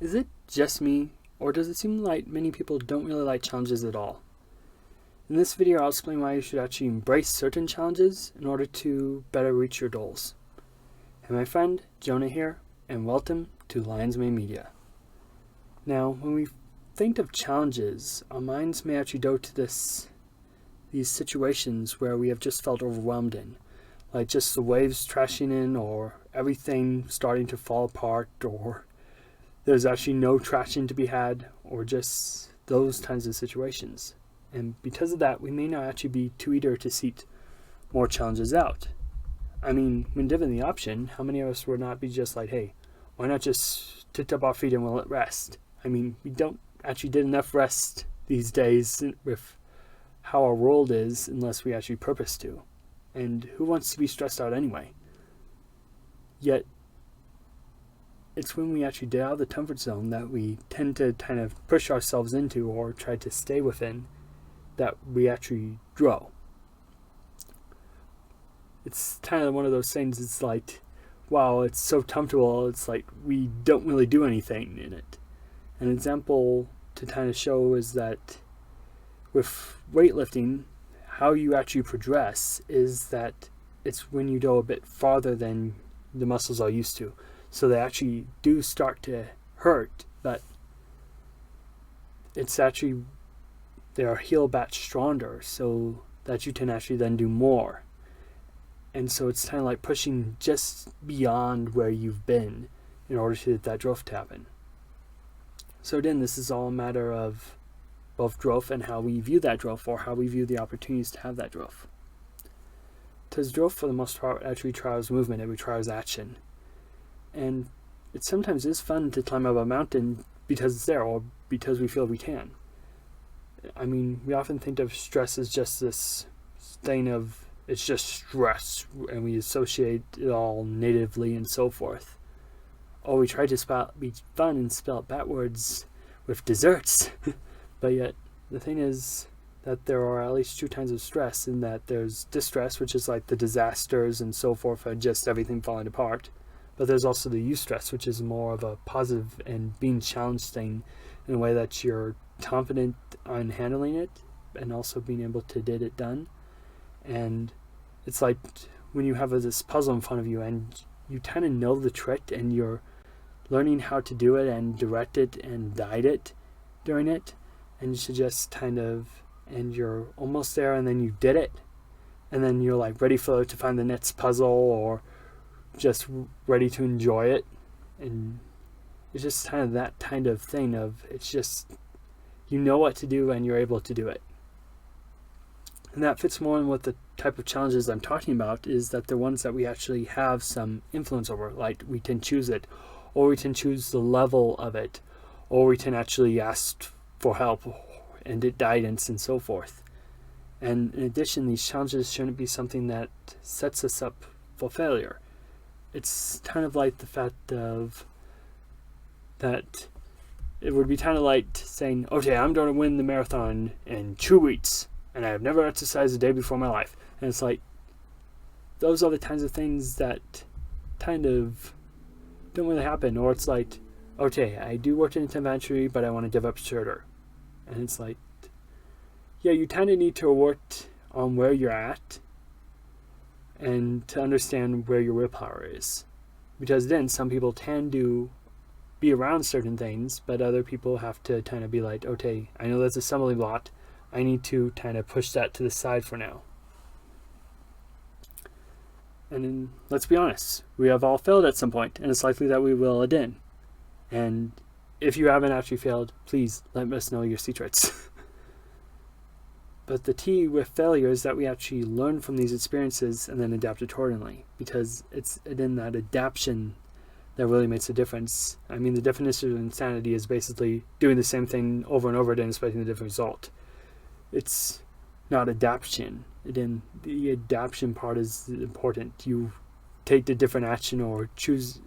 Is it just me, or does it seem like many people don't really like challenges at all? In this video, I'll explain why you should actually embrace certain challenges in order to better reach your goals. And my friend, Jonah here, and welcome to Lion's Mane Media. Now, when we think of challenges, our minds may actually go to these situations where we have just felt overwhelmed in, like just the waves crashing in, or everything starting to fall apart, or there's actually no traction to be had, or just those kinds of situations. And because of that, we may not actually be too eager to seek more challenges out. I mean, when given the option, how many of us would not be just like, hey, why not just tick up our feet and we'll let rest? I mean, we don't actually get enough rest these days with how our world is unless we actually purpose to. And who wants to be stressed out anyway? Yet, it's when we actually get out of the comfort zone that we tend to kind of push ourselves into or try to stay within that we actually grow. It's kind of one of those things, it's like, wow, it's so comfortable, it's like we don't really do anything in it. An example to kind of show is that with weightlifting, how you actually progress is that it's when you go a bit farther than the muscles are used to. So they actually do start to hurt, but it's actually, they are healed back stronger so that you can actually then do more. And so it's kind of like pushing just beyond where you've been in order to get that growth to happen. So again, this is all a matter of both growth and how we view that growth, or how we view the opportunities to have that growth. Because growth, for the most part, actually requires movement, it requires action. And it sometimes is fun to climb up a mountain because it's there, or because we feel we can. I mean, we often think of stress as just this thing of, it's just stress, and we associate it all natively and so forth. Or we try to be fun and spell it backwards with desserts. But yet, the thing is that there are at least two kinds of stress, in that there's distress, which is like the disasters and so forth, and just everything falling apart. But there's also the eustress, which is more of a positive and being challenged thing in a way that you're confident on handling it and also being able to get it done. And it's like when you have this puzzle in front of you and you kind of know the trick and you're learning how to do it and direct it and guide it during it, and you should just kind of, and you're almost there and then you did it, and then you're like ready to find the next puzzle, or just ready to enjoy it. And it's just kind of that kind of thing of, it's just, you know what to do and you're able to do it. And that fits more in what the type of challenges I'm talking about, is that they're ones that we actually have some influence over. Like, we can choose it, or we can choose the level of it, or we can actually ask for help and get guidance and so forth. And in addition, these challenges shouldn't be something that sets us up for failure. It's kind of like the fact of that it would be kind of like saying, okay, I'm going to win the marathon in 2 weeks, and I have never exercised a day before in my life. And it's like, those are the kinds of things that kind of don't really happen. Or it's like, okay, I do work in inventory, but I want to give up sugar. And it's like, yeah, you kind of need to work on where you're at and to understand where your willpower is. Because then some people can be around certain things, but other people have to kind of be like, okay, I know that's a stumbling block, I need to kind of push that to the side for now. And then, let's be honest, we have all failed at some point, and it's likely that we will again. And if you haven't actually failed, please let us know your secrets. But the key with failure is that we actually learn from these experiences and then adapt accordingly, because it's in that adaptation that really makes a difference. I mean, the definition of insanity is basically doing the same thing over and over again, expecting a different result. It's not adaptation. Again, the adaptation part is important. You take the different action, or choose,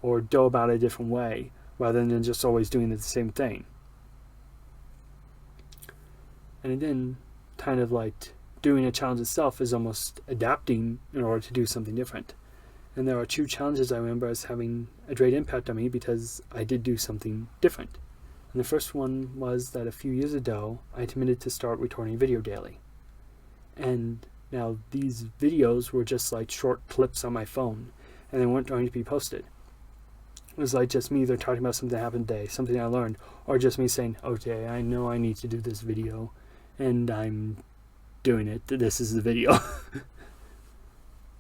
or go about it a different way, rather than just always doing the same thing. And then, kind of like doing a challenge itself is almost adapting in order to do something different. And there are two challenges I remember as having a great impact on me because I did do something different. And the first one was that a few years ago, I committed to start recording video daily. And now these videos were just like short clips on my phone, and they weren't going to be posted. It was like just me either talking about something that happened today, something I learned, or just me saying, okay, I know I need to do this video, and I'm doing it. This is the video.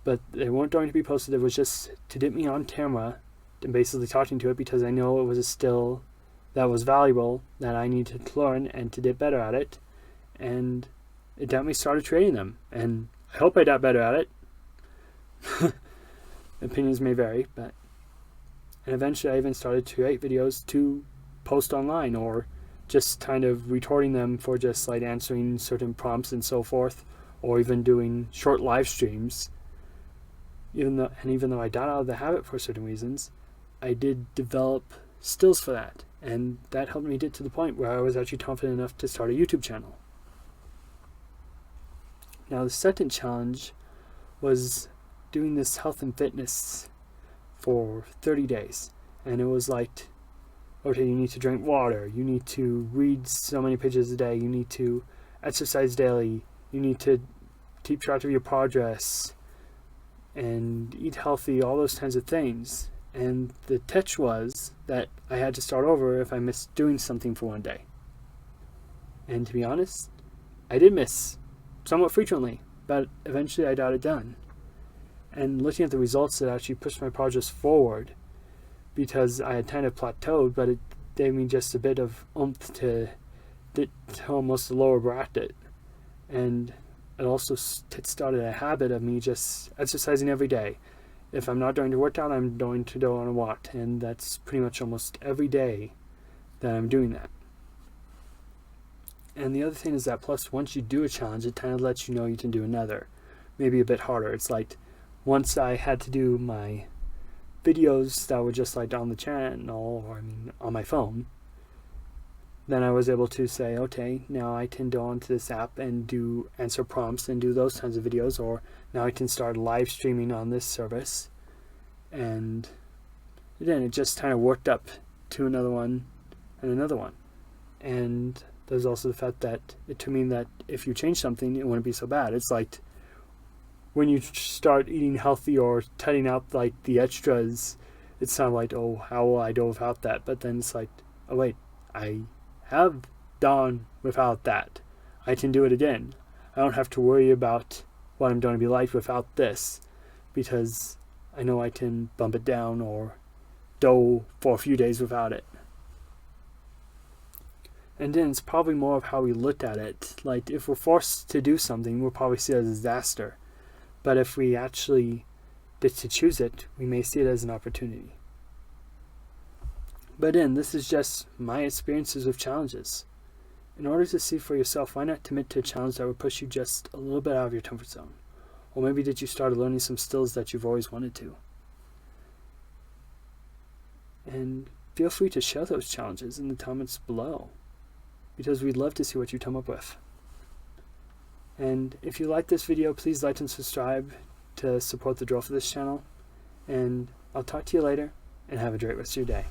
But they weren't going to be posted. It was just to get me on camera and basically talking to it because I know it was a skill that was valuable that I needed to learn and to get better at it. And it got me started creating them. And I hope I got better at it. Opinions may vary, but... And eventually I even started to create videos to post online, or just kind of recording them for just like answering certain prompts and so forth, or even doing short live streams. Even though I got out of the habit for certain reasons, I did develop skills for that, and that helped me get to the point where I was actually confident enough to start a YouTube channel. Now the second challenge was doing this health and fitness for 30 days, and it was like, okay, you need to drink water, you need to read so many pages a day, you need to exercise daily, you need to keep track of your progress, and eat healthy, all those kinds of things. And the catch was that I had to start over if I missed doing something for one day. And to be honest, I did miss somewhat frequently, but eventually I got it done. And looking at the results, it actually pushed my progress forward because I had kind of plateaued, but it gave me just a bit of oomph to almost the lower bracket. And it also started a habit of me just exercising every day. If I'm not going to work out, I'm going to go on a walk, and that's pretty much almost every day that I'm doing that. And the other thing is that plus once you do a challenge, it kind of lets you know you can do another, maybe a bit harder. It's like once I had to do my videos that were just like on the channel, or on my phone, then I was able to say, okay, now I can go onto this app and answer prompts and do those kinds of videos, or now I can start live streaming on this service. And then it just kind of worked up to another one and another one. And there's also the fact that it to mean that if you change something, it wouldn't be so bad. It's like when you start eating healthy or cutting out like the extras, it's kind of like, oh, how will I do without that? But then it's like, oh wait, I have done without that. I can do it again. I don't have to worry about what I'm going to be like without this, because I know I can bump it down or go for a few days without it. And then it's probably more of how we look at it. Like if we're forced to do something, we'll probably see it as a disaster. But if we actually get to choose it, we may see it as an opportunity. But then, this is just my experiences with challenges. In order to see for yourself, why not commit to a challenge that would push you just a little bit out of your comfort zone? Or maybe that you started learning some skills that you've always wanted to. And feel free to share those challenges in the comments below, because we'd love to see what you come up with. And if you like this video, please like and subscribe to support the growth of this channel. And I'll talk to you later, and have a great rest of your day.